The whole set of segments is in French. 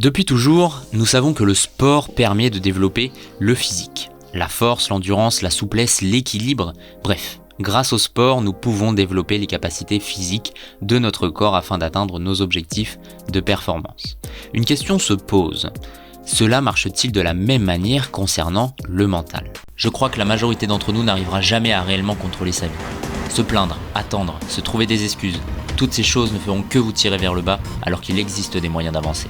Depuis toujours, nous savons que le sport permet de développer le physique. La force, l'endurance, la souplesse, l'équilibre, bref. Grâce au sport, nous pouvons développer les capacités physiques de notre corps afin d'atteindre nos objectifs de performance. Une question se pose. Cela marche-t-il de la même manière concernant le mental ? Je crois que la majorité d'entre nous n'arrivera jamais à réellement contrôler sa vie. Se plaindre, attendre, se trouver des excuses, toutes ces choses ne feront que vous tirer vers le bas alors qu'il existe des moyens d'avancer.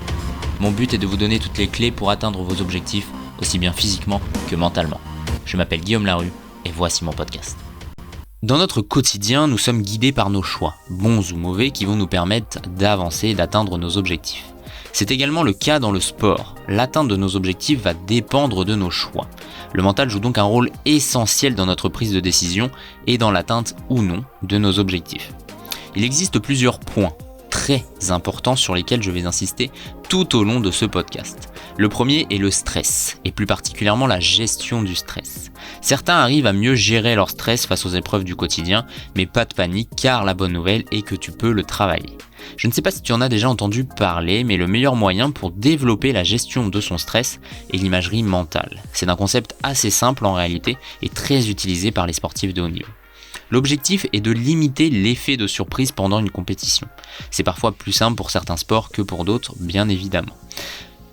Mon but est de vous donner toutes les clés pour atteindre vos objectifs, aussi bien physiquement que mentalement. Je m'appelle Guillaume Larue et voici mon podcast. Dans notre quotidien, nous sommes guidés par nos choix, bons ou mauvais, qui vont nous permettre d'avancer et d'atteindre nos objectifs. C'est également le cas dans le sport. L'atteinte de nos objectifs va dépendre de nos choix. Le mental joue donc un rôle essentiel dans notre prise de décision et dans l'atteinte ou non de nos objectifs. Il existe plusieurs points très importants sur lesquels je vais insister tout au long de ce podcast. Le premier est le stress, et plus particulièrement la gestion du stress. Certains arrivent à mieux gérer leur stress face aux épreuves du quotidien, mais pas de panique car la bonne nouvelle est que tu peux le travailler. Je ne sais pas si tu en as déjà entendu parler, mais le meilleur moyen pour développer la gestion de son stress est l'imagerie mentale. C'est un concept assez simple en réalité et très utilisé par les sportifs de haut niveau. L'objectif est de limiter l'effet de surprise pendant une compétition. C'est parfois plus simple pour certains sports que pour d'autres, bien évidemment.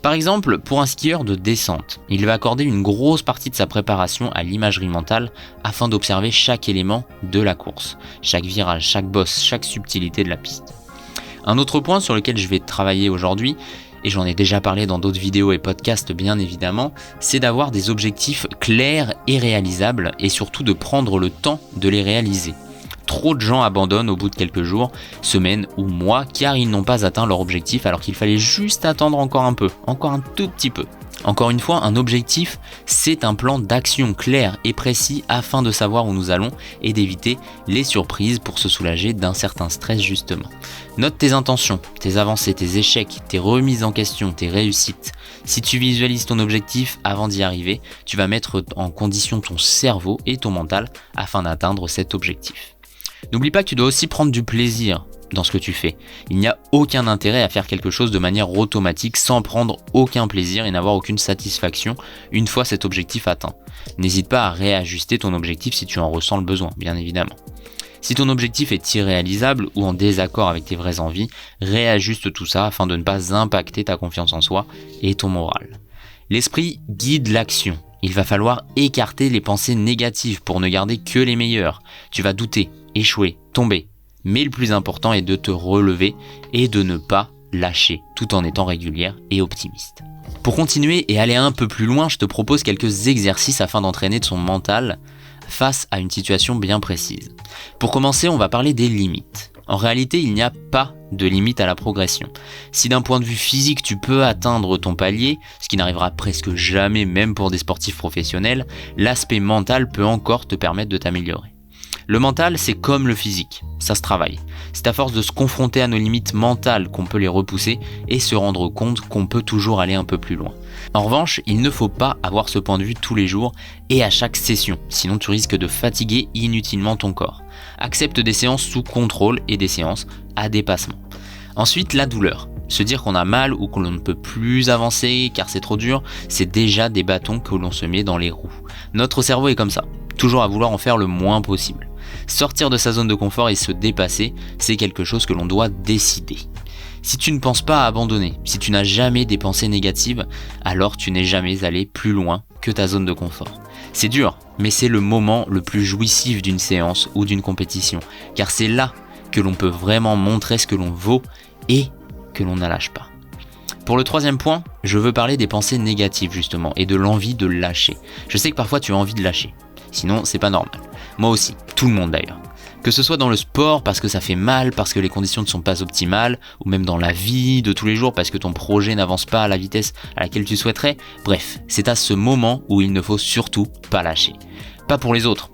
Par exemple, pour un skieur de descente, il va accorder une grosse partie de sa préparation à l'imagerie mentale afin d'observer chaque élément de la course, chaque virage, chaque bosse, chaque subtilité de la piste. Un autre point sur lequel je vais travailler aujourd'hui, et j'en ai déjà parlé dans d'autres vidéos et podcasts bien évidemment, c'est d'avoir des objectifs clairs et réalisables et surtout de prendre le temps de les réaliser. Trop de gens abandonnent au bout de quelques jours, semaines ou mois car ils n'ont pas atteint leur objectif alors qu'il fallait juste attendre encore un peu, encore un tout petit peu. Encore une fois, un objectif, c'est un plan d'action clair et précis afin de savoir où nous allons et d'éviter les surprises pour se soulager d'un certain stress justement. Note tes intentions, tes avancées, tes échecs, tes remises en question, tes réussites. Si tu visualises ton objectif avant d'y arriver, tu vas mettre en condition ton cerveau et ton mental afin d'atteindre cet objectif. N'oublie pas que tu dois aussi prendre du plaisir dans ce que tu fais. Il n'y a aucun intérêt à faire quelque chose de manière automatique sans prendre aucun plaisir et n'avoir aucune satisfaction une fois cet objectif atteint. N'hésite pas à réajuster ton objectif si tu en ressens le besoin, bien évidemment. Si ton objectif est irréalisable ou en désaccord avec tes vraies envies, réajuste tout ça afin de ne pas impacter ta confiance en soi et ton moral. L'esprit guide l'action. Il va falloir écarter les pensées négatives pour ne garder que les meilleures. Tu vas douter, échouer, tomber. Mais le plus important est de te relever et de ne pas lâcher, tout en étant régulière et optimiste. Pour continuer et aller un peu plus loin, je te propose quelques exercices afin d'entraîner son mental face à une situation bien précise. Pour commencer, on va parler des limites. En réalité, il n'y a pas de limite à la progression. Si d'un point de vue physique, tu peux atteindre ton palier, ce qui n'arrivera presque jamais même pour des sportifs professionnels, l'aspect mental peut encore te permettre de t'améliorer. Le mental, c'est comme le physique, ça se travaille. C'est à force de se confronter à nos limites mentales qu'on peut les repousser et se rendre compte qu'on peut toujours aller un peu plus loin. En revanche, il ne faut pas avoir ce point de vue tous les jours et à chaque session, sinon tu risques de fatiguer inutilement ton corps. Accepte des séances sous contrôle et des séances à dépassement. Ensuite, la douleur. Se dire qu'on a mal ou qu'on ne peut plus avancer car c'est trop dur, c'est déjà des bâtons que l'on se met dans les roues. Notre cerveau est comme ça, toujours à vouloir en faire le moins possible. Sortir de sa zone de confort et se dépasser, c'est quelque chose que l'on doit décider. Si tu ne penses pas à abandonner, si tu n'as jamais des pensées négatives, alors tu n'es jamais allé plus loin que ta zone de confort. C'est dur, mais c'est le moment le plus jouissif d'une séance ou d'une compétition, car c'est là que l'on peut vraiment montrer ce que l'on vaut et que l'on ne lâche pas. Pour le troisième point, je veux parler des pensées négatives justement et de l'envie de lâcher. Je sais que parfois tu as envie de lâcher, sinon c'est pas normal. Moi aussi, tout le monde d'ailleurs. Que ce soit dans le sport parce que ça fait mal, parce que les conditions ne sont pas optimales, ou même dans la vie de tous les jours parce que ton projet n'avance pas à la vitesse à laquelle tu souhaiterais. Bref, c'est à ce moment où il ne faut surtout pas lâcher. Pas pour les autres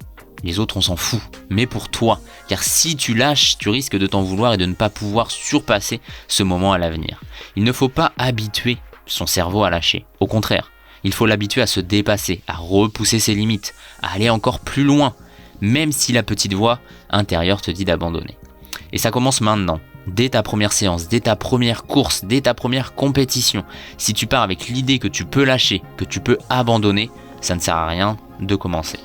on s'en fout, mais pour toi. Car si tu lâches, tu risques de t'en vouloir et de ne pas pouvoir surpasser ce moment à l'avenir. Il ne faut pas habituer son cerveau à lâcher. Au contraire, il faut l'habituer à se dépasser, à repousser ses limites, à aller encore plus loin, même si la petite voix intérieure te dit d'abandonner. Et ça commence maintenant. dès ta première séance, dès ta première course, dès ta première compétition, si tu pars avec l'idée que tu peux lâcher, que tu peux abandonner, ça ne sert à rien de commencer.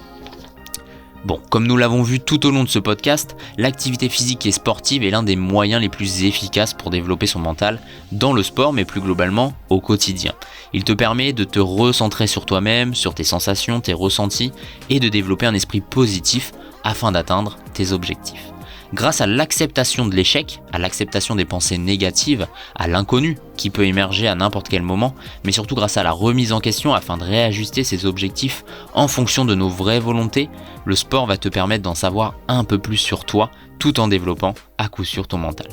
Bon, comme nous l'avons vu tout au long de ce podcast, l'activité physique et sportive est l'un des moyens les plus efficaces pour développer son mental dans le sport, mais plus globalement au quotidien. Il te permet de te recentrer sur toi-même, sur tes sensations, tes ressentis et de développer un esprit positif afin d'atteindre tes objectifs. Grâce à l'acceptation de l'échec, à l'acceptation des pensées négatives, à l'inconnu qui peut émerger à n'importe quel moment, mais surtout grâce à la remise en question afin de réajuster ses objectifs en fonction de nos vraies volontés, le sport va te permettre d'en savoir un peu plus sur toi tout en développant à coup sûr ton mental.